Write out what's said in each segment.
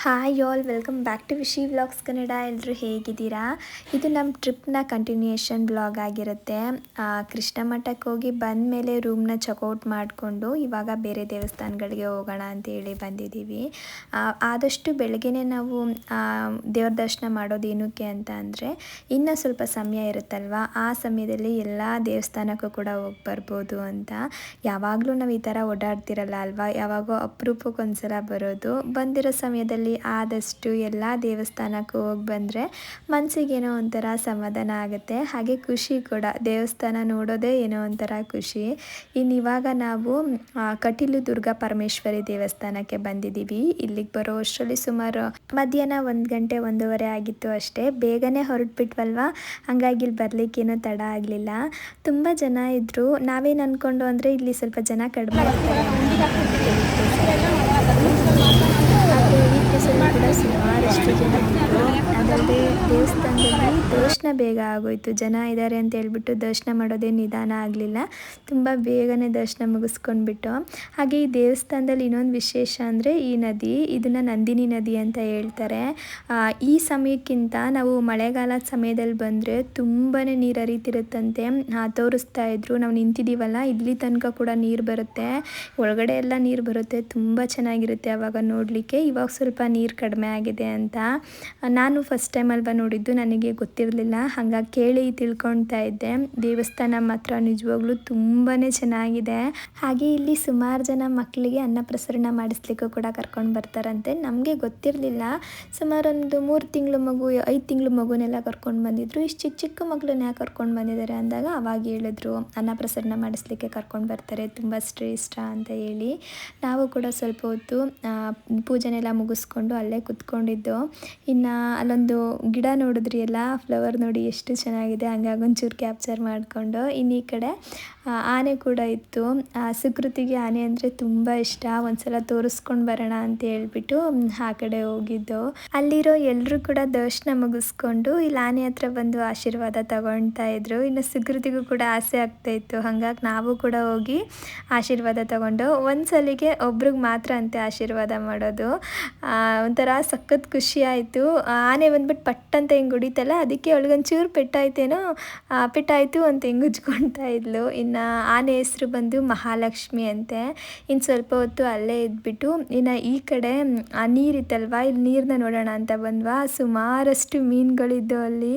Hi all, welcome back to Vishi vlogs Kannada. ಎಲ್ಲರೂ ಹೇಗಿದ್ದೀರಾ? ಇದು ನಮ್ಮ ಟ್ರಿಪ್ನ ಕಂಟಿನ್ಯೂಯೇಷನ್ ವ್ಲಾಗ್ ಆಗಿರುತ್ತೆ. ಕೃಷ್ಣ ಮಠಕ್ಕೆ ಹೋಗಿ ಬಂದ ಮೇಲೆ ರೂಮ್ನ ಚೆಕ್ಔಟ್ ಮಾಡಿಕೊಂಡು ಇವಾಗ ಬೇರೆ ದೇವಸ್ಥಾನಗಳಿಗೆ ಹೋಗೋಣ ಅಂತೇಳಿ ಬಂದಿದ್ದೀವಿ. ಆದಷ್ಟು ಬೆಳಗ್ಗೆನೇ ನಾವು ದೇವ್ರ ದರ್ಶನ ಮಾಡೋದು ಏನಕ್ಕೆ ಅಂತ ಅಂದರೆ ಇನ್ನೂ ಸ್ವಲ್ಪ ಸಮಯ ಇರುತ್ತಲ್ವ, ಆ ಸಮಯದಲ್ಲಿ ಎಲ್ಲ ದೇವಸ್ಥಾನಕ್ಕೂ ಕೂಡ ಹೋಗಿ ಬರ್ಬೋದು ಅಂತ. ಯಾವಾಗಲೂ ನಾವು ಈ ಥರ ಓಡಾಡ್ತಿರಲ್ಲ ಅಲ್ವಾ, ಯಾವಾಗೋ ಅಪರೂಪಕ್ಕೊಂದ್ಸಲ ಬರೋದು. ಬಂದಿರೋ ಸಮಯದಲ್ಲಿ ಆದಷ್ಟು ಎಲ್ಲ ದೇವಸ್ಥಾನಕ್ಕೂ ಹೋಗಿ ಬಂದರೆ ಮನಸ್ಸಿಗೇನೋ ಒಂಥರ ಸಮಾಧಾನ ಆಗುತ್ತೆ, ಹಾಗೆ ಖುಷಿ ಕೂಡ. ದೇವಸ್ಥಾನ ನೋಡೋದೇ ಏನೋ ಒಂಥರ ಖುಷಿ. ಇವಾಗ ನಾವು ಕಟೀಲು ದುರ್ಗಾ ಪರಮೇಶ್ವರಿ ದೇವಸ್ಥಾನಕ್ಕೆ ಬಂದಿದ್ದೀವಿ. ಇಲ್ಲಿಗೆ ಬರೋ ಅಷ್ಟರಲ್ಲಿ ಸುಮಾರು ಮಧ್ಯಾಹ್ನ 1 ಗಂಟೆ 1:15 ಆಗಿತ್ತು ಅಷ್ಟೇ. ಬೇಗನೆ ಹೊರಟ್ಬಿಟ್ವಲ್ವ, ಹಾಗಾಗಿ ಇಲ್ಲಿ ಬರಲಿಕ್ಕೇನೂ ತಡ ಆಗಲಿಲ್ಲ. ತುಂಬ ಜನ ಇದ್ದರು. ನಾವೇನು ಅಂದ್ಕೊಂಡು ಅಂದರೆ ಇಲ್ಲಿ ಸ್ವಲ್ಪ ಜನ ಕಡಿಮೆ ಇರ್ತಾರೆ ಕೂಡ ಸುಮಾರಷ್ಟು ಜನ ಇದ್ದರು. ಅದಲ್ಲದೆ ದೇವಸ್ಥಾನದಲ್ಲಿ ದರ್ಶನ ಬೇಗ ಆಗೋಯಿತು. ಜನ ಇದ್ದಾರೆ ಅಂತ ಹೇಳ್ಬಿಟ್ಟು ದರ್ಶನ ಮಾಡೋದೇ ನಿಧಾನ ಆಗಲಿಲ್ಲ, ತುಂಬ ಬೇಗನೆ ದರ್ಶನ ಮುಗಿಸ್ಕೊಂಡ್ಬಿಟ್ಟು. ಹಾಗೆ ಈ ದೇವಸ್ಥಾನದಲ್ಲಿ ಇನ್ನೊಂದು ವಿಶೇಷ ಅಂದರೆ ಈ ನದಿ, ಇದನ್ನು ನಂದಿನಿ ನದಿ ಅಂತ ಹೇಳ್ತಾರೆ. ಈ ಸಮಯಕ್ಕಿಂತ ನಾವು ಮಳೆಗಾಲದ ಸಮಯದಲ್ಲಿ ಬಂದರೆ ತುಂಬಾ ನೀರು ಹರಿತಿರುತ್ತಂತೆ. ತೋರಿಸ್ತಾ ಇದ್ರು, ನಾವು ನಿಂತಿದ್ದೀವಲ್ಲ ಇಲ್ಲಿ ತನಕ ಕೂಡ ನೀರು ಬರುತ್ತೆ, ಒಳಗಡೆ ಎಲ್ಲ ನೀರು ಬರುತ್ತೆ, ತುಂಬ ಚೆನ್ನಾಗಿರುತ್ತೆ ಆವಾಗ ನೋಡಲಿಕ್ಕೆ. ಇವಾಗ ಸ್ವಲ್ಪ ನೀರು ಕಡಿಮೆ ಆಗಿದೆ ಅಂತ. ನಾನು ಫಸ್ಟ್ ಟೈಮ್ ಅಲ್ವಾ ನೋಡಿದ್ದು, ನನಗೆ ಗೊತ್ತಿರಲಿಲ್ಲ, ಹಾಗಾಗಿ ಕೇಳಿ ತಿಳ್ಕೊಳ್ತಾ ಇದ್ದೆ. ದೇವಸ್ಥಾನ ಮಾತ್ರ ನಿಜವಾಗ್ಲೂ ತುಂಬಾ ಚೆನ್ನಾಗಿದೆ. ಹಾಗೆ ಇಲ್ಲಿ ಸುಮಾರು ಜನ ಮಕ್ಕಳಿಗೆ ಅನ್ನಪ್ರಸರಣ ಮಾಡಿಸ್ಲಿಕ್ಕೂ ಕೂಡ ಕರ್ಕೊಂಡು ಬರ್ತಾರಂತೆ. ನಮಗೆ ಗೊತ್ತಿರಲಿಲ್ಲ. ಸುಮಾರು ಒಂದು 3 ತಿಂಗಳು ಮಗು, 5 ತಿಂಗಳು ಮಗುನೆಲ್ಲ ಕರ್ಕೊಂಡು ಬಂದಿದ್ರು. ಇಷ್ಟು ಚಿಕ್ಕ ಚಿಕ್ಕ ಮಕ್ಕಳನ್ನ ಯಾಕೆ ಕರ್ಕೊಂಡು ಬಂದಿದ್ದಾರೆ ಅಂದಾಗ ಅವಾಗ ಹೇಳಿದ್ರು, ಅನ್ನಪ್ರಸರಣ ಮಾಡಿಸ್ಲಿಕ್ಕೆ ಕರ್ಕೊಂಡು ಬರ್ತಾರೆ, ತುಂಬ ಶ್ರೇಷ್ಠ ಅಂತ ಹೇಳಿ. ನಾವು ಕೂಡ ಸ್ವಲ್ಪ ಹೊತ್ತು ಪೂಜೆನೆಲ್ಲ ಮುಗಿಸ್ಕೊಂಡು ಅಲ್ಲೇ ಕುತ್ಕೊಂಡಿದ್ದು. ಇನ್ನು ಅಲ್ಲೊಂದು ಗಿಡ ನೋಡಿದ್ರಿ ಎಲ್ಲ, ಫ್ಲವರ್ ನೋಡಿ ಎಷ್ಟು ಚೆನ್ನಾಗಿದೆ, ಹಂಗಾಗಿ ಒಂಚೂರು ಕ್ಯಾಪ್ಚರ್ ಮಾಡಿಕೊಂಡು. ಇನ್ನು ಈ ಕಡೆ ಆನೆ ಕೂಡ ಇತ್ತು. ಸುಕೃತಿಗೆ ಆನೆ ಅಂದರೆ ತುಂಬ ಇಷ್ಟ. ಒಂದ್ಸಲ ತೋರಿಸ್ಕೊಂಡು ಬರೋಣ ಅಂತ ಹೇಳ್ಬಿಟ್ಟು ಆ ಕಡೆ ಹೋಗಿದ್ದು. ಅಲ್ಲಿರೋ ಎಲ್ಲರೂ ಕೂಡ ದರ್ಶನ ಮುಗಿಸ್ಕೊಂಡು ಇಲ್ಲಿ ಆನೆ ಹತ್ರ ಬಂದು ಆಶೀರ್ವಾದ ತಗೊಳ್ತಾ ಇದ್ರು. ಇನ್ನು ಸುಕೃತಿಗೂ ಕೂಡ ಆಸೆ ಆಗ್ತಾ ಇತ್ತು, ಹಾಗಾಗಿ ನಾವು ಕೂಡ ಹೋಗಿ ಆಶೀರ್ವಾದ ತಗೊಂಡು. ಒಂದ್ಸಲಿಗೆ ಒಬ್ರಿಗೆ ಮಾತ್ರ ಅಂತೆ ಆಶೀರ್ವಾದ ಮಾಡೋದು. ಒಂಥರ ಸಖತ್ ಖುಷಿ ಆಯಿತು. ಆನೆ ಬಂದ್ಬಿಟ್ಟು ಪಟ್ಟಂತ ಹಿಂಗೆ ಹೊಡಿತಲ್ಲ, ಅದಕ್ಕೆ ಅವಳಿಗೊಂಚೂರು ಪೆಟ್ಟಾಯಿತು ಅಂತ ಹಿಂಗೆ ಉಜ್ಕೊಳ್ತಾ ಇದ್ಲು. ಇನ್ನು ಆನೆ ಹೆಸರು ಬಂದು ಮಹಾಲಕ್ಷ್ಮಿ ಅಂತೆ. ಇನ್ನು ಸ್ವಲ್ಪ ಹೊತ್ತು ಅಲ್ಲೇ ಇದ್ಬಿಟ್ಟು ಇನ್ನು ಈ ಕಡೆ ನೀರಿತ್ತಲ್ವ, ಇಲ್ಲಿ ನೀರನ್ನ ನೋಡೋಣ ಅಂತ ಬಂದ್ವಾ. ಸುಮಾರಷ್ಟು ಮೀನುಗಳಿದ್ದು ಅಲ್ಲಿ.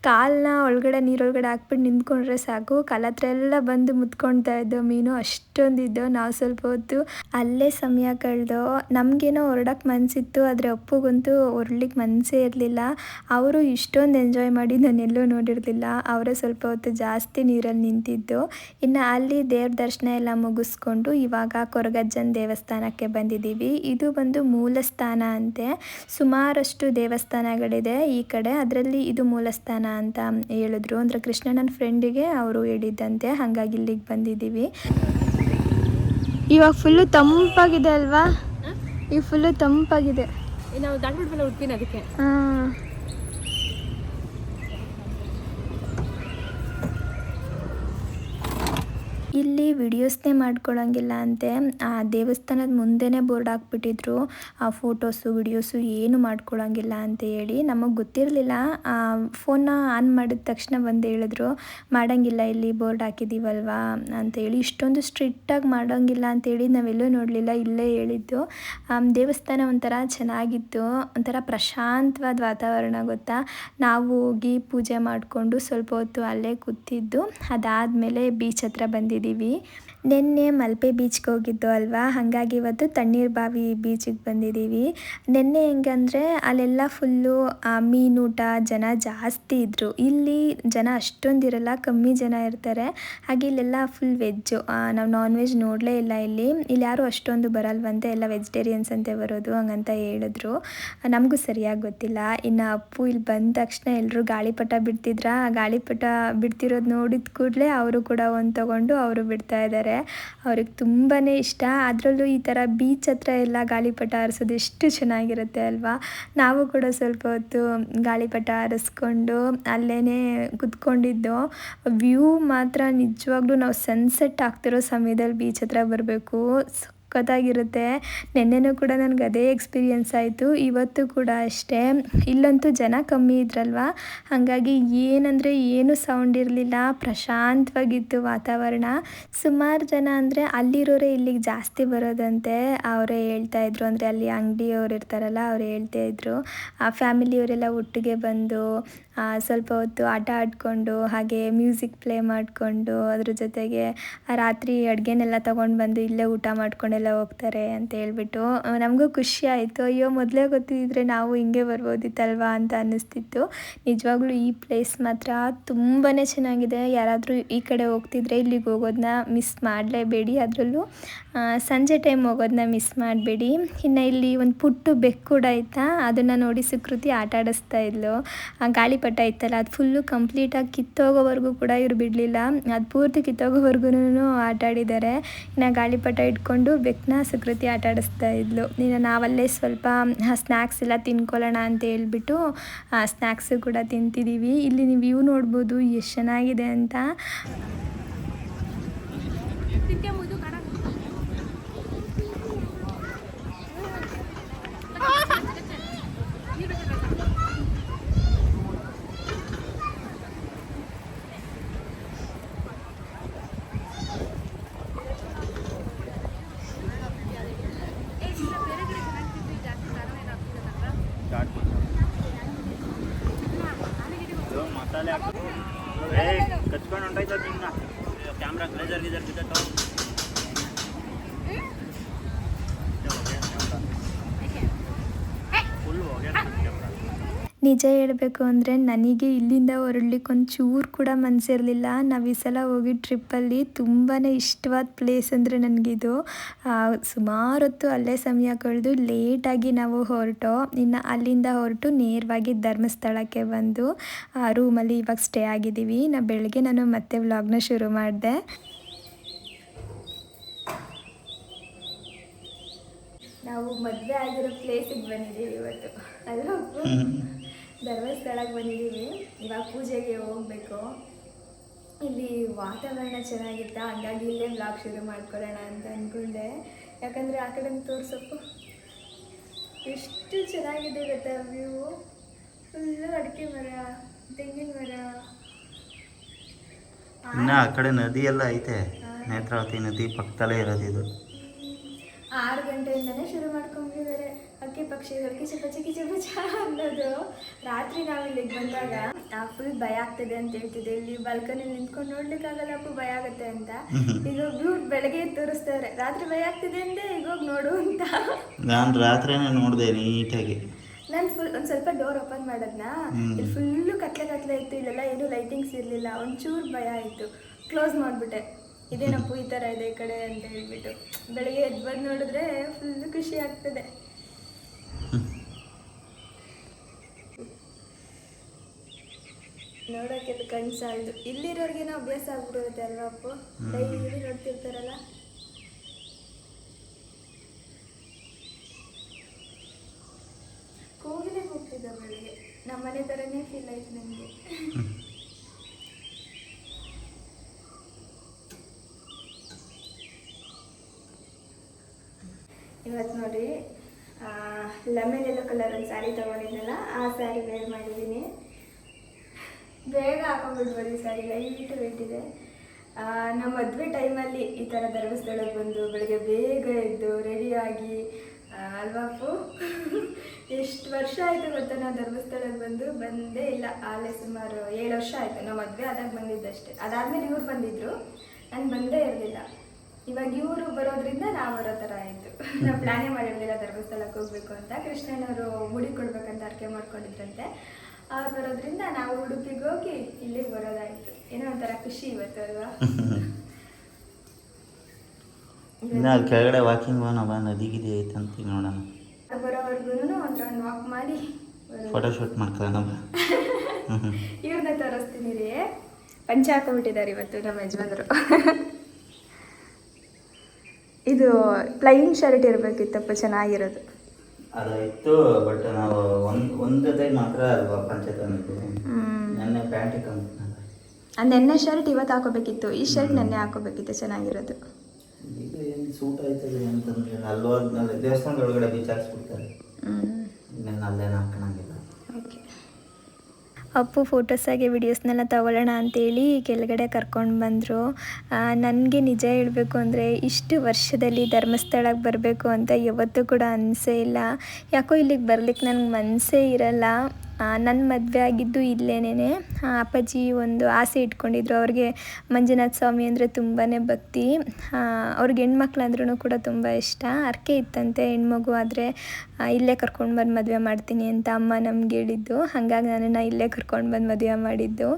ಕಾಲನ್ನ ಒಳಗಡೆ ನೀರೊಳಗಡೆ ಹಾಕ್ಬಿಟ್ಟು ನಿಂತ್ಕೊಂಡ್ರೆ ಸಾಕು, ಕಾಲ ಹತ್ರ ಎಲ್ಲ ಬಂದು ಮುತ್ಕೊಳ್ತಾ ಇದ್ದೋ ಮೀನು, ಅಷ್ಟೊಂದಿದ್ದು. ನಾವು ಸ್ವಲ್ಪ ಹೊತ್ತು ಅಲ್ಲೇ ಸಮಯ ಕಳೆದು. ನಮಗೇನೋ ಹೊರಡಕ್ಕೆ ಮನಸ್ಸಿತ್ತು, ಆದರೆ ಅಪ್ಪಗಂತೂ ಹೊರಡ್ಲಿಕ್ಕೆ ಮನಸ್ಸೇ ಇರಲಿಲ್ಲ. ಅವರು ಇಷ್ಟೊಂದು ಎಂಜಾಯ್ ಮಾಡಿ ನಾನೆಲ್ಲೂ ನೋಡಿರಲಿಲ್ಲ. ಅವರೇ ಸ್ವಲ್ಪ ಹೊತ್ತು ಜಾಸ್ತಿ ನೀರಲ್ಲಿ ನಿಂತಿದ್ದು. ಇನ್ನು ಅಲ್ಲಿ ದೇವ್ರ ದರ್ಶನ ಎಲ್ಲ ಮುಗಿಸ್ಕೊಂಡು ಇವಾಗ ಕೊರಗಜ್ಜನ ದೇವಸ್ಥಾನಕ್ಕೆ ಬಂದಿದ್ದೀವಿ. ಇದು ಬಂದು ಮೂಲ ಸ್ಥಾನ ಅಂತೆ. ಸುಮಾರಷ್ಟು ದೇವಸ್ಥಾನಗಳಿದೆ ಈ ಕಡೆ, ಅದರಲ್ಲಿ ಇದು ಮೂಲ ಸ್ಥಾನ ಅಂತ ಹೇಳಿದ್ರು. ಅಂದರೆ ಕೃಷ್ಣನ ಫ್ರೆಂಡಿಗೆ ಅವರು ಹೇಳಿದ್ದಂತೆ, ಹಾಗಾಗಿ ಇಲ್ಲಿಗೆ ಬಂದಿದ್ದೀವಿ. ಇವಾಗ ಫುಲ್ಲು ತಂಪಾಗಿದೆ ಅಲ್ವಾ? ಈಗ ಫುಲ್ಲು ತಂಪಾಗಿದೆ. ನಾವು ದಾಟ್ಬಿಟ್ವಲ್ಲ ಉಡುಪಿನ, ಅದಕ್ಕೆ. ಇಲ್ಲಿ ವಿಡಿಯೋಸ್ನೇ ಮಾಡ್ಕೊಳ್ಳೋಂಗಿಲ್ಲ ಅಂತೆ. ಆ ದೇವಸ್ಥಾನದ ಮುಂದೆನೇ ಬೋರ್ಡ್ ಹಾಕ್ಬಿಟ್ಟಿದ್ರು, ಆ ಫೋಟೋಸು ವಿಡಿಯೋಸು ಏನು ಮಾಡ್ಕೊಳ್ಳೋಂಗಿಲ್ಲ ಅಂತ ಹೇಳಿ. ನಮಗೆ ಗೊತ್ತಿರಲಿಲ್ಲ. ಫೋನ್ನ ಆನ್ ಮಾಡಿದ ತಕ್ಷಣ ಬಂದು ಹೇಳಿದ್ರು, ಮಾಡೋಂಗಿಲ್ಲ ಇಲ್ಲಿ ಬೋರ್ಡ್ ಹಾಕಿದ್ದೀವಲ್ವಾ ಅಂತೇಳಿ. ಇಷ್ಟೊಂದು ಸ್ಟ್ರಿಕ್ಟಾಗಿ ಮಾಡೋಂಗಿಲ್ಲ ಅಂತೇಳಿ ನಾವೆಲ್ಲೂ ನೋಡಲಿಲ್ಲ, ಇಲ್ಲೇ ಹೇಳಿದ್ದು. ದೇವಸ್ಥಾನ ಒಂಥರ ಚೆನ್ನಾಗಿತ್ತು, ಒಂಥರ ಪ್ರಶಾಂತವಾದ ವಾತಾವರಣ ಗೊತ್ತಾ. ನಾವು ಹೋಗಿ ಪೂಜೆ ಮಾಡಿಕೊಂಡು ಸ್ವಲ್ಪ ಹೊತ್ತು ಅಲ್ಲೇ ಕೂತಿದ್ದು. ಅದಾದಮೇಲೆ ಬೀಚ್ ಹತ್ರ ಬಂದಿದ್ದೀವಿ. ನಿನ್ನೆ ಮಲ್ಪೆ ಬೀಚ್ಗೆ ಹೋಗಿದ್ದು ಅಲ್ವಾ, ಹಾಗಾಗಿ ಇವತ್ತು ತಣ್ಣೀರು ಬಾವಿ ಬೀಚಿಗೆ ಬಂದಿದ್ದೀವಿ. ನಿನ್ನೆ ಹೆಂಗಂದರೆ ಅಲ್ಲೆಲ್ಲ ಫುಲ್ಲು ಮೀನೂಟ, ಜನ ಜಾಸ್ತಿ ಇದ್ದರು. ಇಲ್ಲಿ ಜನ ಅಷ್ಟೊಂದಿರಲ್ಲ, ಕಮ್ಮಿ ಜನ ಇರ್ತಾರೆ. ಹಾಗೆ ಇಲ್ಲೆಲ್ಲ ಫುಲ್ ವೆಜ್ಜು. ನಾವು ನಾನ್ ವೆಜ್ ನೋಡಲೇ ಇಲ್ಲ ಇಲ್ಲಿ ಯಾರೂ ಅಷ್ಟೊಂದು ಬರಲ್ವಂತೆ, ಎಲ್ಲ ವೆಜಿಟೇರಿಯನ್ಸ್ ಅಂತೆ ಬರೋದು ಹಂಗಂತ ಹೇಳಿದ್ರು. ನಮಗೂ ಸರಿಯಾಗಿ ಗೊತ್ತಿಲ್ಲ. ಇನ್ನು ಅಪ್ಪು ಇಲ್ಲಿ ಬಂದ ತಕ್ಷಣ ಎಲ್ಲರೂ ಗಾಳಿಪಟ ಬಿಡ್ತಿದ್ರ. ಗಾಳಿಪಟ ಬಿಡ್ತಿರೋದು ನೋಡಿದ ಕೂಡಲೇ ಅವರು ಕೂಡ ಒಂದು ತೊಗೊಂಡು ಅವರು ಬಿಡ್ತಾ ಇದ್ದಾರೆ. ಅವ್ರಿಗೆ ತುಂಬಾ ಇಷ್ಟ. ಅದರಲ್ಲೂ ಈ ಥರ ಬೀಚ್ ಹತ್ರ ಎಲ್ಲ ಗಾಳಿಪಟ ಹಾರಿಸೋದು ಎಷ್ಟು ಚೆನ್ನಾಗಿರುತ್ತೆ ಅಲ್ವಾ. ನಾವು ಕೂಡ ಸ್ವಲ್ಪ ಹೊತ್ತು ಗಾಳಿಪಟ ಹಾರಿಸ್ಕೊಂಡು ಅಲ್ಲೇ ಕುತ್ಕೊಂಡಿದ್ದು. ವ್ಯೂ ಮಾತ್ರ ನಿಜವಾಗ್ಲೂ ನಾವು ಸನ್ಸೆಟ್ ಆಗ್ತಿರೋ ಸಮಯದಲ್ಲಿ ಬೀಚ್ ಹತ್ರ ಬರಬೇಕು, ಸಖತ್ತಾಗಿರುತ್ತೆ. ನೆನ್ನೆನೂ ಕೂಡ ನನಗೆ ಅದೇ ಎಕ್ಸ್ಪೀರಿಯೆನ್ಸ್ ಆಯಿತು. ಇವತ್ತು ಕೂಡ ಅಷ್ಟೇ. ಇಲ್ಲಂತೂ ಜನ ಕಮ್ಮಿ ಇದ್ರಲ್ವ, ಹಾಗಾಗಿ ಏನಂದರೆ ಏನು ಸೌಂಡ್ ಇರಲಿಲ್ಲ, ಪ್ರಶಾಂತವಾಗಿತ್ತು ವಾತಾವರಣ. ಸುಮಾರು ಜನ ಅಂದರೆ ಅಲ್ಲಿರೋರೇ ಇಲ್ಲಿಗೆ ಜಾಸ್ತಿ ಬರೋದಂತೆ. ಅವರೇ ಹೇಳ್ತಾಯಿದ್ರು, ಅಂದರೆ ಅಲ್ಲಿ ಅಂಗಡಿಯವ್ರು ಇರ್ತಾರಲ್ಲ ಅವ್ರು ಹೇಳ್ತಾಯಿದ್ರು, ಆ ಫ್ಯಾಮಿಲಿಯವರೆಲ್ಲ ಒಟ್ಟಿಗೆ ಬಂದು ಸ್ವಲ್ಪ ಹೊತ್ತು ಆಟ ಆಡಿಕೊಂಡು ಹಾಗೆ ಮ್ಯೂಸಿಕ್ ಪ್ಲೇ ಮಾಡಿಕೊಂಡು ಅದ್ರ ಜೊತೆಗೆ ರಾತ್ರಿ ಅಡುಗೆನೆಲ್ಲ ತೊಗೊಂಡು ಬಂದು ಇಲ್ಲೇ ಊಟ ಮಾಡ್ಕೊಂಡೆಲ್ಲ ಹೋಗ್ತಾರೆ ಅಂತ ಹೇಳ್ಬಿಟ್ಟು ನಮಗೂ ಖುಷಿ ಆಯಿತು. ಅಯ್ಯೋ ಮೊದಲೇ ಗೊತ್ತಿದ್ದರೆ ನಾವು ಹಿಂಗೆ ಬರ್ಬೋದಿತ್ತಲ್ವಾ ಅಂತ ಅನ್ನಿಸ್ತಿತ್ತು. ನಿಜವಾಗ್ಲೂ ಈ ಪ್ಲೇಸ್ ಮಾತ್ರ ತುಂಬಾ ಚೆನ್ನಾಗಿದೆ. ಯಾರಾದರೂ ಈ ಕಡೆ ಹೋಗ್ತಿದ್ರೆ ಇಲ್ಲಿಗೆ ಹೋಗೋದನ್ನ ಮಿಸ್ ಮಾಡಲೇಬೇಡಿ. ಅದರಲ್ಲೂ ಸಂಜೆ ಟೈಮ್ ಹೋಗೋದನ್ನ ಮಿಸ್ ಮಾಡಬೇಡಿ. ಇನ್ನು ಇಲ್ಲಿ ಒಂದು ಪುಟ್ಟು ಬೆಕ್ಕು ಕೂಡ ಇತ್ತಾ, ಅದನ್ನು ನೋಡಿ ಸುಕೃತಿ ಆಟ ಆಡಿಸ್ತಾ ಇದ್ಲು. ಗಾಳಿಪಟ ಇತ್ತಲ್ಲ, ಅದು ಫುಲ್ಲು ಕಂಪ್ಲೀಟಾಗಿ ಕಿತ್ತೋಗೋವರೆಗೂ ಕೂಡ ಇವ್ರು ಬಿಡಲಿಲ್ಲ. ಅದು ಪೂರ್ತಿ ಕಿತ್ತೋಗೋವರೆಗೂ ಆಟ ಆಡಿದ್ದಾರೆ. ಇನ್ನು ಗಾಳಿಪಟ ಇಟ್ಕೊಂಡು ಬೆಕ್ಕನ್ನ ಸುಕೃತಿ ಆಟ ಆಡಿಸ್ತಾ ಇದ್ಲು. ಇನ್ನು ನಾವಲ್ಲೇ ಸ್ವಲ್ಪ ಸ್ನ್ಯಾಕ್ಸ್ ಎಲ್ಲ ತಿನ್ಕೊಳ್ಳೋಣ ಅಂತ ಹೇಳ್ಬಿಟ್ಟು ಸ್ನ್ಯಾಕ್ಸು ಕೂಡ ತಿಂತಿದ್ದೀವಿ. ಇಲ್ಲಿ ನೀವು ವ್ಯೂ ನೋಡ್ಬೋದು ಎಷ್ಟು ಚೆನ್ನಾಗಿದೆ ಅಂತ. ಮಸಾಲೆ ಕಚ್ಕೊಂಡು ಹೊಂಟೈತೆ ನಿನ್ನ ಕ್ಯಾಮ್ರಾ ಗ್ಲೇಜರ್ ಬಿದ್ದೈತೆ. ಫುಲ್ ಹೋಗ್ಯ ನಿಜ ಹೇಳಬೇಕು ಅಂದರೆ ನನಗೆ ಇಲ್ಲಿಂದ ಹೊರಡ್ಲಿಕ್ಕೆ ಒಂದು ಚೂರು ಕೂಡ ಮನಸ್ಸಿರಲಿಲ್ಲ. ನಾವು ಈ ಸಲ ಹೋಗಿ ಟ್ರಿಪ್ಪಲ್ಲಿ ತುಂಬಾ ಇಷ್ಟವಾದ ಪ್ಲೇಸ್ ಅಂದರೆ ನನಗಿದು. ಸುಮಾರು ಹೊತ್ತು ಅಲ್ಲೇ ಸಮಯ ಕಳೆದು ಲೇಟಾಗಿ ನಾವು ಹೊರಟು, ಇನ್ನು ಅಲ್ಲಿಂದ ಹೊರಟು ನೇರವಾಗಿ ಧರ್ಮಸ್ಥಳಕ್ಕೆ ಬಂದು ರೂಮಲ್ಲಿ ಇವಾಗ ಸ್ಟೇ ಆಗಿದ್ದೀವಿ. ಬೆಳಗ್ಗೆ ನಾನು ಮತ್ತೆ ವ್ಲಾಗ್ನ ಶುರು ಮಾಡಿದೆ. ನಾವು ಮದುವೆ ಆಗಿರೋ ಪ್ಲೇಸಿಗೆ ಬಂದಿದ್ದೀವಿ ಇವತ್ತು ಅಲ್ವಾ? ಧರ್ಮಸ್ಥಳಕ್ಕೆ ಬಂದಿದ್ದೀವಿ. ಇವಾಗ ಪೂಜೆಗೆ ಹೋಗಬೇಕು. ಇಲ್ಲಿ ವಾತಾವರಣ ಚೆನ್ನಾಗಿತ್ತ, ಹಂಗಾಗಿ ಇಲ್ಲೇ ವ್ಲಾಗ್ ಶುರು ಮಾಡ್ಕೊಳ್ಳೋಣ ಅಂತ ಅಂದ್ಕೊಂಡೆ. ಯಾಕಂದರೆ ಆ ಕಡೆ ತೋರ್ಸಪ್ಪು ಎಷ್ಟು ಚೆನ್ನಾಗಿದೆ ಗೊತ್ತಾ ವ್ಯೂ. ಫುಲ್ಲು ಅಡಿಕೆ ಮರ, ತೆಂಗಿನ ಮರ. ಇನ್ನು ಆ ಕಡೆ ನದಿ ಎಲ್ಲ ಐತೆ, ನೇತ್ರಾವತಿ ನದಿ ಪಕ್ಕದಲ್ಲೇ ಇರೋದು ಇದು. 6 ಗಂಟೆಯಿಂದನೇ ಶುರು ಮಾಡ್ಕೊಂಡಿದ್ದಾರೆ ಅಕ್ಕಿ ಪಕ್ಷಿಗಳು ಕಿಚಪಚ ಕಿಚಪಚ ಅನ್ನೋದು. ರಾತ್ರಿ ನಾವು ಇಲ್ಲಿಗೆ ಬಂದಾಗ ಫುಲ್ ಭಯ ಆಗ್ತದೆ ಅಂತ ಹೇಳ್ತಿದ್ದೆ. ಇಲ್ಲಿ ಬಾಲ್ಕನಿಲಿ ನಿಂತ್ಕೊಂಡು ನೋಡ್ಲಿಕ್ಕಾಗಲ್ಲಪ್ಪು, ಭಯ ಆಗುತ್ತೆ ಅಂತ. ಈಗ ವ್ಯೂ ಬೆಳಗ್ಗೆ ತೋರಿಸ್ತಾರೆ, ರಾತ್ರಿ ಭಯ ಆಗ್ತಿದೆ ಅಂದೆ, ಈಗ ಹೋಗಿ ನೋಡು ಅಂತ. ನಾನು ರಾತ್ರಿನೇ ನೋಡಿದೆ ನೀಟಾಗಿ. ನಾನು ಒಂದು ಸ್ವಲ್ಪ ಡೋರ್ ಓಪನ್ ಮಾಡೋದನ್ನ, ಇಲ್ಲಿ ಫುಲ್ಲು ಕತ್ಲೆ ಇತ್ತು, ಇಲ್ಲೆಲ್ಲ ಏನೂ ಲೈಟಿಂಗ್ಸ್ ಇರಲಿಲ್ಲ. ಒಂಚೂರು ಭಯ ಆಯಿತು, ಕ್ಲೋಸ್ ಮಾಡಿಬಿಟ್ಟೆ. ಇದೇನಪ್ಪು ಈ ಥರ ಇದೆ ಈ ಕಡೆ ಅಂತ ಹೇಳ್ಬಿಟ್ಟು. ಬೆಳಗ್ಗೆ ಎದ್ದು ಬಂದು ನೋಡಿದ್ರೆ ಫುಲ್ಲು ಖುಷಿ ಆಗ್ತದೆ. ನೋಡೋಕ್ಕೆಲ್ಲ ಕಣ್ಣು ಸಾಲದು. ಇಲ್ಲಿರೋರ್ಗೇನೋ ಅಭ್ಯಾಸ ಆಗ್ಬಿಟ್ಟಿರುತ್ತೆ ಅಲ್ವಾ ಅಪ್ಪು, ಡೈಲಿ ನೋಡ್ತಿರ್ತಾರಲ್ಲ. ಕೋಗಿಲೆ ಹೋಗ್ತಿದ್ದ ಬೆಳಿಗ್ಗೆ, ನಮ್ಮ ಮನೆ ಥರನೇ ಫೀಲ್ ಆಯ್ತು ನನಗೆ. ಇವತ್ತು ನೋಡಿ ಲೆಮನ್ ಎಲ್ಲೋ ಕಲರ್ ಒಂದು ಸ್ಯಾರಿ ತೊಗೊಂಡಿದ್ನಲ್ಲ, ಆ ಸ್ಯಾರಿ ವೇರ್ ಮಾಡಿದ್ದೀನಿ. ಬೇಗ ಹಾಕೊಂಡ್ಬಿಡ್ಬೋದು ಈ ಸ್ಯಾರಿ, ಲೈಟ್ ವೇಟ್ ಇದೆ. ನಮ್ಮ ಮದುವೆ ಟೈಮಲ್ಲಿ ಈ ಥರ ಧರ್ಮಸ್ಥಳಕ್ಕೆ ಬಂದು ಬೆಳಗ್ಗೆ ಬೇಗ ಎದ್ದು ರೆಡಿಯಾಗಿ ಅಲ್ವಾಪು ಎಷ್ಟು ವರ್ಷ ಆಯಿತು ಗೊತ್ತಾ ನಾವು ಧರ್ಮಸ್ಥಳಕ್ಕೆ ಬಂದೇ ಇಲ್ಲ. ಆಲೇ ಸುಮಾರು 7 ವರ್ಷ ಆಯಿತು. ನಾವು ಮದುವೆ ಆದಾಗ ಬಂದಿದ್ದಷ್ಟೇ. ಅದಾದಮೇಲೆ ಇವ್ರು ಬಂದಿದ್ದರು, ನಾನು ಬಂದೇ ಇರಲಿಲ್ಲ. ಇವಾಗ ಇವರು ಬರೋದ್ರಿಂದ ನಾವು ಬರೋ ಥರ ಆಯಿತು. ನಾವು ಪ್ಲ್ಯಾನೇ ಮಾಡಿರಲಿಲ್ಲ ಧರ್ಮಸ್ಥಳಕ್ಕೆ ಹೋಗ್ಬೇಕು ಅಂತ. ಕೃಷ್ಣನವರು ಮುಡಿ ಕೊಡ್ಬೇಕಂತ ಅರ್ಕೆ ಮಾಡ್ಕೊಂಡಿದ್ರಂತೆ. ಅವ್ರು ಬರೋದ್ರಿಂದ ನಾವು ಉಡುಪಿಗೆ ಹೋಗಿ ಇಲ್ಲಿಗೆ ಬರೋದಾಯಿತು. ಏನೋ ಒಂಥರ ಖುಷಿ ಇವತ್ತು ಅಲ್ವಾ? ಇನ್ನು ಅಲ್ಲಿ ಕೆಳಗಡೆ ವಾಕಿಂಗ್ ಹೋಗೋಣ, ನದಿಗಿರಿ ಐತಂತ ನೋಡೋಣ. ಬರೋವರೆಗೂ ಒಂದು ರೌಂಡ್ ವಾಕ್ ಮಾಡಿ ಫೋಟೋಶೂಟ್ ಮಾಡ್ಕೊಳ್ಳೋಣ. ಇವ್ರನ್ನ ತೋರಿಸ್ತೀನಿ ರೀ. ಪಂಚೆ ಹಾಕೊಂಡ್ಬಿಟ್ಟಿದ್ದಾರೆ ಇವತ್ತು ನಮ್ಮ ಯಜಮಾನರು. ಇದು ಪ್ಲೈನ್ ಶರ್ಟ್ ಇರಬೇಕಿತ್ತಪ್ಪ, ಚೆನ್ನಾಗಿರೋದು. ಅದಾಯಿತು, ಬಟ್ ನಾವು ಒಂದು ಜೊತೆಗೆ ಮಾತ್ರ ಅಲ್ವಾ ಪಂಚೆ ತಂದಿದ್ದು. ನೆನ್ನೆ ಪ್ಯಾಂಟ್ ನೆನ್ನೆ ನೆನ್ನೆ ಶರ್ಟ್ ಇವತ್ತು ಹಾಕೋಬೇಕಿತ್ತು, ಈ ಶರ್ಟ್ ನೆನ್ನೆ ಹಾಕೋಬೇಕಿತ್ತು, ಚೆನ್ನಾಗಿರೋದು. ಇದು ಏನು ಸೂಟ್ ಆಯ್ತದೆ ಅಂತಂದ್ರೆ ಅಲ್ಲಿ ಹೋದ್ಮೇಲೆ ದೇವಸ್ಥಾನದ ಒಳಗಡೆ ಬೀಚ್ ಹಾಕ್ಸ್ಬಿಡ್ತಾರೆ. ಇನ್ನೇನು ಅಲ್ಲೇನು ಹಾಕೋಣಂಗಿಲ್ಲ. ಓಕೆ. ಅಪ್ಪು ಫೋಟೋಸಾಗೆ ವಿಡಿಯೋಸ್ನೆಲ್ಲ ತಗೊಳ್ಳೋಣ ಅಂತೇಳಿ ಕೆಳಗಡೆ ಕರ್ಕೊಂಡು ಬಂದರು. ನನಗೆ ನಿಜ ಹೇಳಬೇಕು ಅಂದರೆ ಇಷ್ಟು ವರ್ಷದಲ್ಲಿ ಧರ್ಮಸ್ಥಳಕ್ಕೆ ಬರಬೇಕು ಅಂತ ಯಾವತ್ತೂ ಕೂಡ ಅನಿಸೇ ಇಲ್ಲ. ಯಾಕೋ ಇಲ್ಲಿಗೆ ಬರ್ಲಿಕ್ಕೆ ನನಗೆ ಮನಸ್ಸೇ ಇರಲ್ಲ. ನನ್ನ ಮದುವೆ ಆಗಿದ್ದು ಇಲ್ಲೇನೇ. ಅಪ್ಪಾಜಿ ಒಂದು ಆಸೆ ಇಟ್ಕೊಂಡಿದ್ರು. ಅವ್ರಿಗೆ ಮಂಜುನಾಥ ಸ್ವಾಮಿ ಅಂದರೆ ತುಂಬಾ ಭಕ್ತಿ. ಅವ್ರಿಗೆ ಹೆಣ್ಮಕ್ಳು ಅಂದ್ರೂ ಕೂಡ ತುಂಬ ಇಷ್ಟ. ಹರಕೆ ಇತ್ತಂತೆ ಹೆಣ್ಮಗು ಆದರೆ ಇಲ್ಲೇ ಕರ್ಕೊಂಡು ಬಂದು ಮದುವೆ ಮಾಡ್ತೀನಿ ಅಂತ ಅಮ್ಮ ನಮ್ಗೆ ಹೇಳಿದ್ದು. ಹಾಗಾಗಿ ನನ್ನನ್ನು ಇಲ್ಲೇ ಕರ್ಕೊಂಡು ಬಂದು ಮದುವೆ ಮಾಡಿದ್ದು.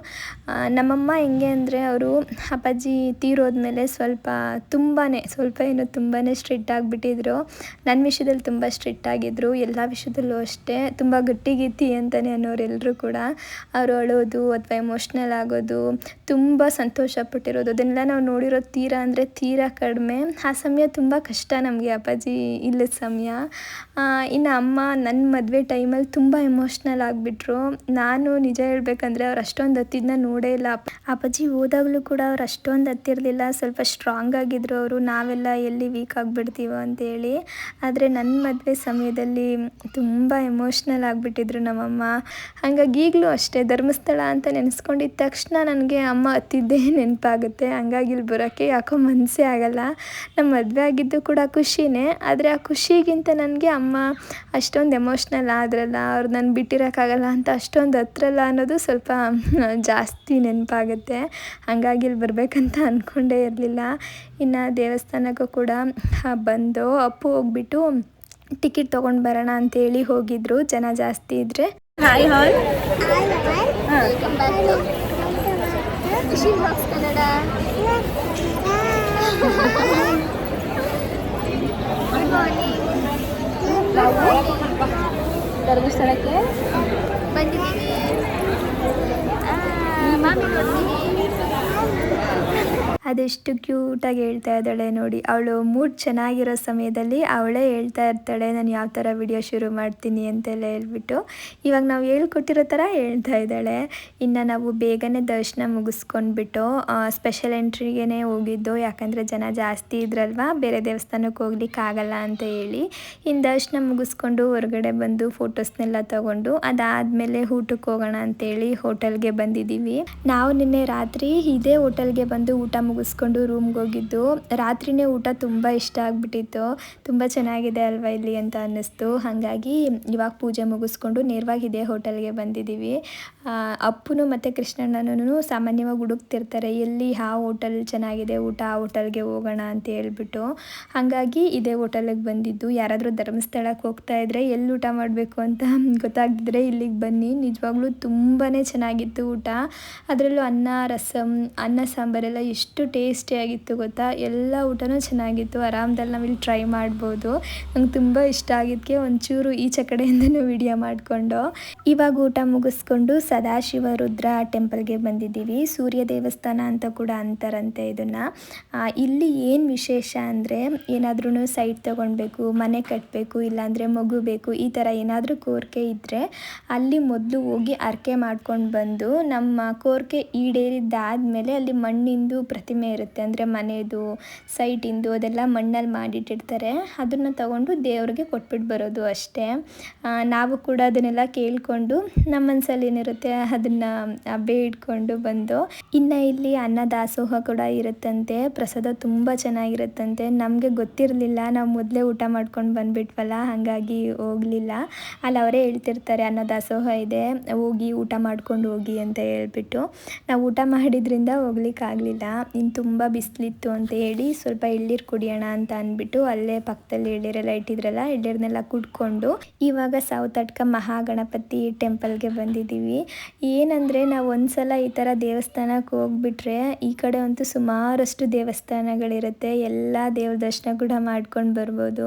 ನಮ್ಮಮ್ಮ ಹೆಂಗೆ ಅಂದರೆ ಅವರು ಅಪ್ಪಾಜಿ ತೀರೋದ್ಮೇಲೆ ಸ್ವಲ್ಪ ತುಂಬಾ ಸ್ಟ್ರಿಕ್ಟ್ ಆಗಿಬಿಟ್ಟಿದ್ರು. ನನ್ನ ವಿಷಯದಲ್ಲಿ ತುಂಬ ಸ್ಟ್ರಿಕ್ಟ್ ಆಗಿದ್ದರು. ಎಲ್ಲ ವಿಷಯದಲ್ಲೂ ಅಷ್ಟೇ ತುಂಬ ಗಟ್ಟಿಗಿತ್ತಿ ಅಂತಲೇ ಅನ್ನೋರೆಲ್ಲರೂ ಕೂಡ. ಅವರು ಅಳೋದು ಅಥವಾ ಎಮೋಷ್ನಲ್ ಆಗೋದು, ತುಂಬ ಸಂತೋಷಪಟ್ಟಿರೋದು ಅದನ್ನೆಲ್ಲ ನಾವು ನೋಡಿರೋದು ತೀರಾ ಕಡಿಮೆ. ಆ ಸಮಯ ತುಂಬ ಕಷ್ಟ ನಮಗೆ, ಅಪ್ಪಾಜಿ ಇಲ್ಲದ ಸಮಯ. ಇನ್ನು ಅಮ್ಮ ನನ್ನ ಮದುವೆ ಟೈಮಲ್ಲಿ ತುಂಬ ಎಮೋಷ್ನಲ್ ಆಗಿಬಿಟ್ರು. ನಾನು ನಿಜ ಹೇಳಬೇಕಂದ್ರೆ ಅವ್ರು ಅಷ್ಟೊಂದು ಹತ್ತಿದ್ದನ್ನ ನೋಡೇ ಇಲ್ಲ. ಅಪ್ಪಾಜಿ ಹೋದಾಗಲೂ ಕೂಡ ಅವ್ರು ಅಷ್ಟೊಂದು ಹತ್ತಿರಲಿಲ್ಲ. ಸ್ವಲ್ಪ ಸ್ಟ್ರಾಂಗ್ ಆಗಿದ್ರು ಅವರು. ನಾವೆಲ್ಲ ಎಲ್ಲಿ ವೀಕ್ ಆಗಿಬಿಡ್ತೀವೋ ಅಂತೇಳಿ. ಆದರೆ ನನ್ನ ಮದುವೆ ಸಮಯದಲ್ಲಿ ತುಂಬ ಎಮೋಷ್ನಲ್ ಆಗಿಬಿಟ್ಟಿದ್ರು ನಮ್ಮಮ್ಮ. ಹಾಗಾಗಿ ಈಗಲೂ ಅಷ್ಟೇ ಧರ್ಮಸ್ಥಳ ಅಂತ ನೆನೆಸ್ಕೊಂಡಿದ್ದ ತಕ್ಷಣ ನನಗೆ ಅಮ್ಮ ಹತ್ತಿದ್ದೇ ನೆನಪಾಗುತ್ತೆ. ಹಂಗಾಗಿ ಇಲ್ಲಿ ಬರೋಕ್ಕೆ ಯಾಕೋ ಮನಸ್ಸೇ ಆಗಲ್ಲ. ನಮ್ಮ ಮದುವೆ ಆಗಿದ್ದು ಕೂಡ ಖುಷಿನೇ, ಆದರೆ ಆ ಖುಷಿಗಿಂತ ನನಗೆ ಅಮ್ಮ ಅಷ್ಟೊಂದು ಎಮೋಷ್ನಲ್ ಆದ್ರಲ್ಲ, ಅವ್ರು ನಾನು ಬಿಟ್ಟಿರೋಕ್ಕಾಗಲ್ಲ ಅಂತ ಅಷ್ಟೊಂದು ಹತ್ರಲ್ಲ ಅನ್ನೋದು ಸ್ವಲ್ಪ ಜಾಸ್ತಿ ನೆನಪಾಗುತ್ತೆ. ಹಾಗಾಗಿ ಇಲ್ಲಿ ಬರಬೇಕಂತ ಅಂದ್ಕೊಂಡೇ ಇರಲಿಲ್ಲ. ಇನ್ನು ದೇವಸ್ಥಾನಕ್ಕೂ ಕೂಡ ಬಂದು ಅಪ್ಪು ಹೋಗ್ಬಿಟ್ಟು ಟಿಕೆಟ್ ತೊಗೊಂಡು ಬರೋಣ ಅಂತೇಳಿ ಹೋಗಿದ್ರು, ಜನ ಜಾಸ್ತಿ ಇದ್ದರೆ. ಹಾಯ್ ಹಾಲ್ ಕನ್ನಡ ಧರ್ಮಸ್ಥಳಕ್ಕೆ ಬಂದಿದ್ದೀವಿ. ಅದೆಷ್ಟು ಕ್ಯೂಟಾಗಿ ಹೇಳ್ತಾ ಇದ್ದಾಳೆ ನೋಡಿ. ಅವಳು ಮೂಡ್ ಚೆನ್ನಾಗಿರೋ ಸಮಯದಲ್ಲಿ ಅವಳೇ ಹೇಳ್ತಾ ಇರ್ತಾಳೆ ನಾನು ಯಾವ ಥರ ವಿಡಿಯೋ ಶುರು ಮಾಡ್ತೀನಿ ಅಂತೆಲ್ಲ ಹೇಳ್ಬಿಟ್ಟು. ಇವಾಗ ನಾವು ಹೇಳ್ಕೊಟ್ಟಿರೋ ಥರ ಹೇಳ್ತಾ ಇದ್ದಾಳೆ. ಇನ್ನು ನಾವು ಬೇಗನೆ ದರ್ಶನ ಮುಗಿಸ್ಕೊಂಡ್ಬಿಟ್ಟು ಸ್ಪೆಷಲ್ ಎಂಟ್ರಿಗೇ ಹೋಗಿದ್ದು. ಯಾಕಂದರೆ ಜನ ಜಾಸ್ತಿ ಇದ್ರಲ್ವ, ಬೇರೆ ದೇವಸ್ಥಾನಕ್ಕೆ ಹೋಗ್ಲಿಕ್ಕೆ ಆಗಲ್ಲ ಅಂತ ಹೇಳಿ. ಇನ್ನು ದರ್ಶನ ಮುಗಿಸ್ಕೊಂಡು ಹೊರಗಡೆ ಬಂದು ಫೋಟೋಸ್ನೆಲ್ಲ ತೊಗೊಂಡು ಅದಾದಮೇಲೆ ಊಟಕ್ಕೆ ಹೋಗೋಣ ಅಂತೇಳಿ ಹೋಟೆಲ್ಗೆ ಬಂದಿದ್ದೀವಿ. ನಾವು ನಿನ್ನೆ ರಾತ್ರಿ ಇದೇ ಹೋಟೆಲ್ಗೆ ಬಂದು ಊಟ ಮುಗಿಸ್ಕೊಂಡು ರೂಮ್ಗೆ ಹೋಗಿದ್ದು. ರಾತ್ರಿನೇ ಊಟ ತುಂಬ ಇಷ್ಟ ಆಗಿಬಿಟ್ಟಿತ್ತು. ತುಂಬ ಚೆನ್ನಾಗಿದೆ ಅಲ್ವಾ ಇಲ್ಲಿ ಅಂತ ಅನ್ನಿಸ್ತು. ಹಾಗಾಗಿ ಇವಾಗ ಪೂಜೆ ಮುಗಿಸ್ಕೊಂಡು ನೇರವಾಗಿ ಇದೇ ಹೋಟೆಲ್ಗೆ ಬಂದಿದ್ದೀವಿ. ಅಪ್ಪನು ಮತ್ತು ಕೃಷ್ಣಣ್ಣನೂ ಸಾಮಾನ್ಯವಾಗಿ ಹುಡುಕ್ತಿರ್ತಾರೆ ಎಲ್ಲಿ ಯಾವ ಹೋಟೆಲ್ ಚೆನ್ನಾಗಿದೆ ಊಟ, ಆ ಹೋಟೆಲ್ಗೆ ಹೋಗೋಣ ಅಂತ ಹೇಳ್ಬಿಟ್ಟು. ಹಾಗಾಗಿ ಇದೇ ಹೋಟೆಲಿಗೆ ಬಂದಿದ್ದು. ಯಾರಾದರೂ ಧರ್ಮಸ್ಥಳಕ್ಕೆ ಹೋಗ್ತಾ ಇದ್ದರೆ ಎಲ್ಲಿ ಊಟ ಮಾಡಬೇಕು ಅಂತ ಗೊತ್ತಾಗ್ತಿದ್ರೆ ಇಲ್ಲಿಗೆ ಬನ್ನಿ. ನಿಜವಾಗ್ಲೂ ತುಂಬಾ ಚೆನ್ನಾಗಿತ್ತು ಊಟ. ಅದರಲ್ಲೂ ಅನ್ನ, ರಸಮ್, ಅನ್ನ ಸಾಂಬಾರೆಲ್ಲ ಎಷ್ಟು ಟೇಸ್ಟಿಯಾಗಿತ್ತು ಗೊತ್ತಾ. ಎಲ್ಲ ಊಟನೂ ಚೆನ್ನಾಗಿತ್ತು. ಆರಾಮದಲ್ಲಿ ನಾವಿಲ್ಲಿ ಟ್ರೈ ಮಾಡ್ಬೋದು. ನಂಗೆ ತುಂಬ ಇಷ್ಟ ಆಗಿದ್ದಕ್ಕೆ ಒಂಚೂರು ಈಚೆ ಕಡೆಯಿಂದನೂ ವಿಡಿಯೋ ಮಾಡಿಕೊಂಡು. ಇವಾಗ ಊಟ ಮುಗಿಸ್ಕೊಂಡು ಸದಾಶಿವ ರುದ್ರ ಟೆಂಪಲ್ಗೆ ಬಂದಿದ್ದೀವಿ. ಸೂರ್ಯ ದೇವಸ್ಥಾನ ಅಂತ ಕೂಡ ಅಂತಾರಂತೆ ಇದನ್ನು. ಇಲ್ಲಿ ಏನು ವಿಶೇಷ ಅಂದರೆ ಏನಾದ್ರೂ ಸೈಟ್ ತೊಗೊಳ್ಬೇಕು, ಮನೆ ಕಟ್ಟಬೇಕು, ಇಲ್ಲಾಂದರೆ ಮಗು ಬೇಕು, ಈ ಥರ ಏನಾದರೂ ಕೋರಿಕೆ ಇದ್ದರೆ ಅಲ್ಲಿ ಮೊದಲು ಹೋಗಿ ಹರಕೆ ಮಾಡ್ಕೊಂಡು ಬಂದು ನಮ್ಮ ಕೋರಿಕೆ ಈಡೇರಿದ್ದಾದಮೇಲೆ ಅಲ್ಲಿ ಮಣ್ಣಿಂದು ಪ್ರತಿಮೆ ಇರುತ್ತೆ, ಅಂದರೆ ಮನೆಯದು ಸೈಟಿಂದು ಅದೆಲ್ಲ ಮಣ್ಣಲ್ಲಿ ಮಾಡಿಟ್ಟಿರ್ತಾರೆ. ಅದನ್ನು ತಗೊಂಡು ದೇವ್ರಿಗೆ ಕೊಟ್ಬಿಟ್ಟು ಬರೋದು ಅಷ್ಟೇ. ನಾವು ಕೂಡ ಅದನ್ನೆಲ್ಲ ಕೇಳಿಕೊಂಡು ನಮ್ಮ ಮನಸ್ಸಲ್ಲಿ ಏನಿರುತ್ತೆ ಅದನ್ನು ಬೇಡ್ಕೊಂಡು ಬಂದು. ಇನ್ನು ಇಲ್ಲಿ ಅನ್ನ ದಾಸೋಹ ಕೂಡ ಇರುತ್ತಂತೆ. ಪ್ರಸಾದ ತುಂಬ ಚೆನ್ನಾಗಿರುತ್ತಂತೆ. ನಮಗೆ ಗೊತ್ತಿರಲಿಲ್ಲ, ನಾವು ಮೊದಲೇ ಊಟ ಮಾಡ್ಕೊಂಡು ಬಂದುಬಿಟ್ವಲ್ಲ, ಹಾಗಾಗಿ ಹೋಗಲಿಲ್ಲ. ಅಲ್ಲಿ ಅವರೇ ಹೇಳ್ತಿರ್ತಾರೆ ಅನ್ನ ದಾಸೋಹ ಇದೆ, ಹೋಗಿ ಊಟ ಮಾಡ್ಕೊಂಡು ಹೋಗಿ ಅಂತ ಹೇಳ್ಬಿಟ್ಟು. ನಾವು ಊಟ ಮಾಡಿದ್ರಿಂದ ಹೋಗ್ಲಿಕ್ಕಾಗಲಿಲ್ಲ. ಇನ್ನು ತುಂಬ ಬಿಸಿಲಿತ್ತು ಅಂತ ಹೇಳಿ ಸ್ವಲ್ಪ ಎಳ್ನೀರು ಕುಡಿಯೋಣ ಅಂತ ಅಂದ್ಬಿಟ್ಟು ಅಲ್ಲೇ ಪಕ್ಕದಲ್ಲಿ ಎಳ್ನೀರೆಲ್ಲ ಇಟ್ಟಿದ್ರಲ್ಲ, ಎಳ್ನೀರನ್ನೆಲ್ಲ ಕುಡ್ಕೊಂಡು ಇವಾಗ ಸೌತಡ್ಕ ಮಹಾಗಣಪತಿ ಟೆಂಪಲ್ಗೆ ಬಂದಿದ್ದೀವಿ. ಏನಂದರೆ ನಾವು ಒಂದ್ಸಲ ಈ ಥರ ದೇವಸ್ಥಾನಕ್ಕೆ ಹೋಗ್ಬಿಟ್ರೆ ಈ ಕಡೆ ಅಂತೂ ಸುಮಾರಷ್ಟು ದೇವಸ್ಥಾನಗಳಿರುತ್ತೆ, ಎಲ್ಲ ದೇವ್ರ ದರ್ಶನ ಕೂಡ ಮಾಡ್ಕೊಂಡು ಬರ್ಬೋದು.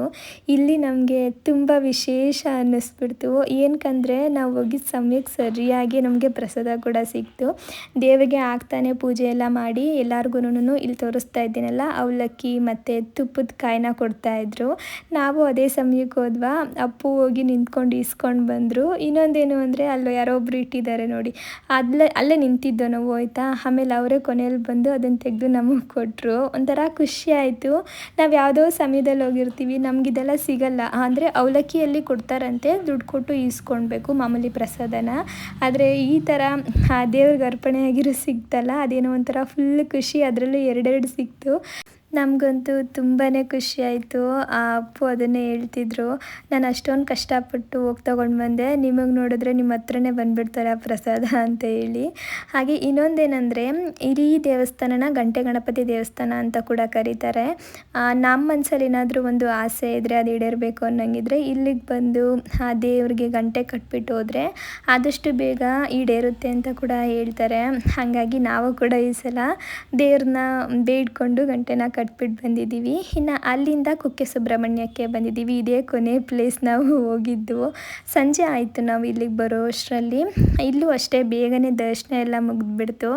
ಇಲ್ಲಿ ನಮಗೆ ತುಂಬ ವಿಶೇಷ ಅನ್ನಿಸ್ಬಿಡ್ತು. ಏನಕ್ಕಂದರೆ ನಾವು ಹೋಗಿದ್ದ ಸಮಯಕ್ಕೆ ಸರಿಯಾಗಿ ನಮಗೆ ಪ್ರಸಾದ ಕೂಡ ಸಿಕ್ತು. ದೇವರಿಗೆ ಆಗ್ತಾನೆ ಪೂಜೆ ಎಲ್ಲ ಮಾಡಿ ಎಲ್ಲರಿಗೂ ಇಲ್ಲಿ ತೋರಿಸ್ತಾ ಇದ್ದೀನಲ್ಲ ಅವಲಕ್ಕಿ ಮತ್ತು ತುಪ್ಪದ ಕಾಯಿನ ಕೊಡ್ತಾಯಿದ್ರು. ನಾವು ಅದೇ ಸಮಯಕ್ಕೆ ಹೋದ್ವಾ, ಅಪ್ಪು ಹೋಗಿ ನಿಂತ್ಕೊಂಡು ಇಸ್ಕೊಂಡು ಬಂದರು. ಇನ್ನೊಂದೇನು ಅಂದರೆ ಅಲ್ಲಿ ಯಾರೋ ಒಬ್ರು ಇಟ್ಟಿದ್ದಾರೆ ನೋಡಿ, ಅಲ್ಲೇ ನಿಂತಿದ್ದೋ ನಾವು ಆಯಿತಾ. ಆಮೇಲೆ ಅವರೇ ಕೊನೆಯಲ್ಲಿ ಬಂದು ಅದನ್ನು ತೆಗೆದು ನಮಗೆ ಕೊಟ್ಟರು. ಒಂಥರ ಖುಷಿ ಆಯಿತು. ನಾವು ಯಾವುದೋ ಸಮಯದಲ್ಲಿ ಹೋಗಿರ್ತೀವಿ, ನಮಗಿದೆಲ್ಲ ಸಿಗಲ್ಲ. ಅಂದರೆ ಅವಲಕ್ಕಿಯಲ್ಲಿ ಕೊಡ್ತಾರಂತೆ, ದುಡ್ಡು ಕೊಟ್ಟು ಈಸ್ಕೊಳ್ಬೇಕು ಮಾಮೂಲಿ ಪ್ರಸಾದನ. ಆದರೆ ಈ ಥರ ದೇವ್ರಿಗೆ ಅರ್ಪಣೆಯಾಗಿರೋ ಸಿಗ್ತಲ್ಲ, ಅದೇನೋ ಒಂಥರ ಫುಲ್ ಖುಷಿ. ಅದರಲ್ಲೂ ಎರಡೆರಡು ಸಿಕ್ತು. ನಮಗಂತೂ ತುಂಬಾ ಖುಷಿ ಆಯಿತು. ಆ ಅಪ್ಪು ಅದನ್ನೇ ಹೇಳ್ತಿದ್ರು, ನಾನು ಅಷ್ಟೊಂದು ಕಷ್ಟಪಟ್ಟು ಹೋಗಿ ತೊಗೊಂಡು ಬಂದೆ, ನಿಮಗೆ ನೋಡಿದ್ರೆ ನಿಮ್ಮ ಹತ್ರನೇ ಬಂದುಬಿಡ್ತಾರೆ ಆ ಪ್ರಸಾದ ಅಂತ ಹೇಳಿ. ಹಾಗೆ ಇನ್ನೊಂದೇನೆಂದರೆ, ಇಡೀ ದೇವಸ್ಥಾನನ ಗಂಟೆ ಗಣಪತಿ ದೇವಸ್ಥಾನ ಅಂತ ಕೂಡ ಕರೀತಾರೆ. ನಮ್ಮ ಮನಸ್ಸಲ್ಲಿ ಏನಾದರೂ ಒಂದು ಆಸೆ ಇದ್ದರೆ ಅದು ಈಡೇರಬೇಕು ಅನ್ನೋಂಗಿದ್ರೆ ಇಲ್ಲಿಗೆ ಬಂದು ಆ ದೇವ್ರಿಗೆ ಗಂಟೆ ಕಟ್ಬಿಟ್ಟು ಹೋದರೆ ಆದಷ್ಟು ಬೇಗ ಈಡೇರುತ್ತೆ ಅಂತ ಕೂಡ ಹೇಳ್ತಾರೆ. ಹಾಗಾಗಿ ನಾವು ಕೂಡ ಈ ಸಲ ದೇವ್ರನ್ನ ಬೇಡ್ಕೊಂಡು ಗಂಟೆನ ಕಟ್ಬಿಟ್ಟು ಬಂದಿದ್ದೀವಿ. ಇನ್ನು ಅಲ್ಲಿಂದ ಕುಕ್ಕೆ ಸುಬ್ರಹ್ಮಣ್ಯಕ್ಕೆ ಬಂದಿದ್ದೀವಿ. ಇದೇ ಕೊನೆ ಪ್ಲೇಸ್ ನಾವು ಹೋಗಿದ್ದು. ಸಂಜೆ ಆಯಿತು ನಾವು ಇಲ್ಲಿಗೆ ಬರೋ ಅಷ್ಟರಲ್ಲಿ. ಇಲ್ಲೂ ಅಷ್ಟೇ ಬೇಗನೆ ದರ್ಶನ ಎಲ್ಲ ಮುಗಿದ್ಬಿಡ್ತು.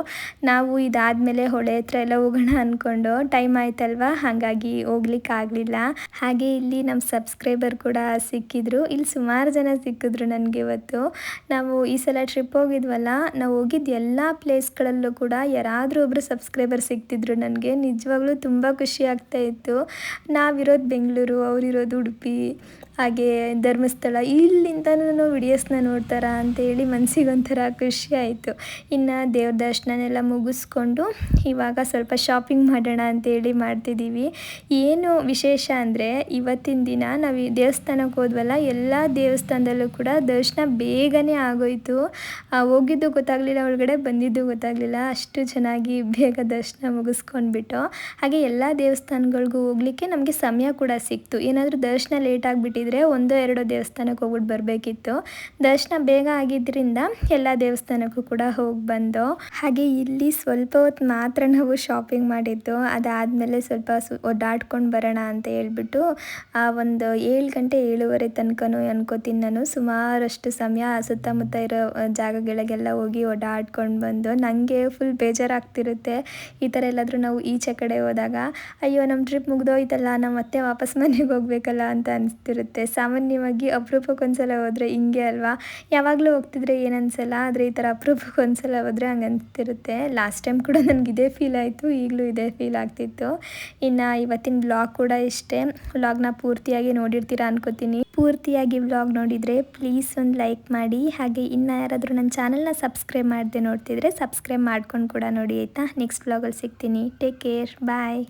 ನಾವು ಇದಾದಮೇಲೆ ಹೊಳೆ ಹತ್ರ ಎಲ್ಲ ಹೋಗೋಣ ಅಂದ್ಕೊಂಡು ಟೈಮ್ ಆಯ್ತಲ್ವ, ಹಾಗಾಗಿ ಹೋಗ್ಲಿಕ್ಕೆ ಆಗಲಿಲ್ಲ. ಹಾಗೆ ಇಲ್ಲಿ ನಮ್ಮ ಸಬ್ಸ್ಕ್ರೈಬರ್ ಕೂಡ ಸಿಕ್ಕಿದ್ರು. ಇಲ್ಲಿ ಸುಮಾರು ಜನ ಸಿಕ್ಕಿದ್ರು ನನಗೆ ಇವತ್ತು. ನಾವು ಈ ಸಲ ಟ್ರಿಪ್ ಹೋಗಿದ್ವಲ್ಲ, ನಾವು ಹೋಗಿದ್ದು ಎಲ್ಲ ಪ್ಲೇಸ್ಗಳಲ್ಲೂ ಕೂಡ ಯಾರಾದರೂ ಒಬ್ಬರು ಸಬ್ಸ್ಕ್ರೈಬರ್ ಸಿಗ್ತಿದ್ರು ನನಗೆ. ನಿಜವಾಗ್ಲೂ ತುಂಬ ಖುಷಿ ಆಗ್ತಾಯಿತ್ತು. ನಾವಿರೋದು ಬೆಂಗಳೂರು, ಅವರಿರೋದು ಉಡುಪಿ, ಹಾಗೆ ಧರ್ಮಸ್ಥಳ, ಇಲ್ಲಿಂದನೂ ವಿಡಿಯೋಸ್ನ ನೋಡ್ತಾರಾ ಅಂತೇಳಿ ಮನಸ್ಸಿಗೊಂಥರ ಖುಷಿ ಆಯಿತು. ಇನ್ನು ದೇವ್ರ ದರ್ಶನನೆಲ್ಲ ಮುಗಿಸ್ಕೊಂಡು ಇವಾಗ ಸ್ವಲ್ಪ ಶಾಪಿಂಗ್ ಮಾಡೋಣ ಅಂತೇಳಿ ಮಾಡ್ತಿದ್ದೀವಿ. ಏನು ವಿಶೇಷ ಅಂದರೆ, ಇವತ್ತಿನ ದಿನ ನಾವು ಈ ದೇವಸ್ಥಾನಕ್ಕೆ ಹೋದ್ವಲ್ಲ, ಎಲ್ಲ ದೇವಸ್ಥಾನದಲ್ಲೂ ಕೂಡ ದರ್ಶನ ಬೇಗನೆ ಆಗೋಯಿತು. ಹೋಗಿದ್ದು ಗೊತ್ತಾಗಲಿಲ್ಲ, ಒಳಗಡೆ ಬಂದಿದ್ದು ಗೊತ್ತಾಗಲಿಲ್ಲ. ಅಷ್ಟು ಚೆನ್ನಾಗಿ ಬೇಗ ದರ್ಶನ ಮುಗಿಸ್ಕೊಂಡ್ಬಿಟ್ಟು. ಹಾಗೆ ಎಲ್ಲ ದೇವಸ್ಥಾನಗಳಿಗೂ ಹೋಗಲಿಕ್ಕೆ ನಮಗೆ ಸಮಯ ಕೂಡ ಸಿಕ್ತು. ಏನಾದರೂ ದರ್ಶನ ಲೇಟ್ ಆಗಿಬಿಟ್ಟಿದ್ರೆ 1-2 ದೇವಸ್ಥಾನಕ್ಕೆ ಹೋಗ್ಬಿಟ್ಟು ಬರಬೇಕಿತ್ತು. ದರ್ಶನ ಬೇಗ ಆಗಿದ್ದರಿಂದ ಎಲ್ಲ ದೇವಸ್ಥಾನಕ್ಕೂ ಕೂಡ ಹೋಗಿ ಬಂದು. ಹಾಗೆ ಇಲ್ಲಿ ಸ್ವಲ್ಪ ಹೊತ್ತು ಮಾತ್ರ ನಾವು ಶಾಪಿಂಗ್ ಮಾಡಿದ್ದು. ಅದಾದಮೇಲೆ ಸ್ವಲ್ಪ ಓಡಾಡ್ಕೊಂಡು ಬರೋಣ ಅಂತ ಹೇಳ್ಬಿಟ್ಟು ಒಂದು 7 ಗಂಟೆ 7:30 ತನಕನೂ ಅನ್ಕೋತೀನಿ ನಾನು ಸುಮಾರಷ್ಟು ಸಮಯ ಸುತ್ತಮುತ್ತ ಇರೋ ಜಾಗಗಳಿಗೆಲ್ಲ ಹೋಗಿ ಓಡಾಡ್ಕೊಂಡು ಬಂದು. ನನಗೆ ಫುಲ್ ಬೇಜಾರಾಗ್ತಿರುತ್ತೆ ಈ ಥರ ಎಲ್ಲಾದರೂ ನಾವು ಈಚೆ ಕಡೆ ಹೋದಾಗ. ಅಯ್ಯೋ, ನಮ್ಮ ಟ್ರಿಪ್ ಮುಗ್ದೋಯ್ತಲ್ಲ, ನಾವು ಮತ್ತೆ ವಾಪಸ್ ಮನೆಗೆ ಹೋಗ್ಬೇಕಲ್ಲ ಅಂತ ಅನಿಸ್ತಿರುತ್ತೆ. ಸಾಮಾನ್ಯವಾಗಿ ಅಪರೂಪಕ್ಕೊಂದ್ಸಲ ಹೋದರೆ ಹಿಂಗೆ ಅಲ್ವಾ, ಯಾವಾಗಲೂ ಹೋಗ್ತಿದ್ರೆ ಏನು ಅನಿಸಲ್ಲ, ಆದರೆ ಈ ಥರ ಅಪರೂಪಕ್ಕೊಂದ್ಸಲ ಹೋದರೆ ಹಂಗೆ ಅನಿಸ್ತಿರುತ್ತೆ. ಲಾಸ್ಟ್ ಟೈಮ್ ಕೂಡ ನನಗೆ ಇದೇ ಫೀಲ್ ಆಯಿತು, ಈಗಲೂ ಇದೇ ಫೀಲ್ ಆಗ್ತಿತ್ತು. ಇನ್ನು ಇವತ್ತಿನ ವ್ಲಾಗ್ ಕೂಡ ಇಷ್ಟೇ. ವ್ಲಾಗ್ನ ಪೂರ್ತಿಯಾಗಿ ನೋಡಿರ್ತೀರಾ ಅನ್ಕೋತೀನಿ. ಪೂರ್ತಿಯಾಗಿ ವ್ಲಾಗ್ ನೋಡಿದರೆ ಪ್ಲೀಸ್ ಒಂದು ಲೈಕ್ ಮಾಡಿ. ಹಾಗೆ ಇನ್ನು ಯಾರಾದರೂ ನನ್ನ ಚಾನಲ್ನ ಸಬ್ಸ್ಕ್ರೈಬ್ ಮಾಡದೆ ನೋಡ್ತಿದ್ರೆ ಸಬ್ಸ್ಕ್ರೈಬ್ ಮಾಡ್ಕೊಂಡು ಕೂಡ ನೋಡಿ ಆಯಿತಾ. ನೆಕ್ಸ್ಟ್ ವ್ಲಾಗಲ್ಲಿ ಸಿಗ್ತೀನಿ. ಟೇಕ್ ಕೇರ್, ಬಾಯ್.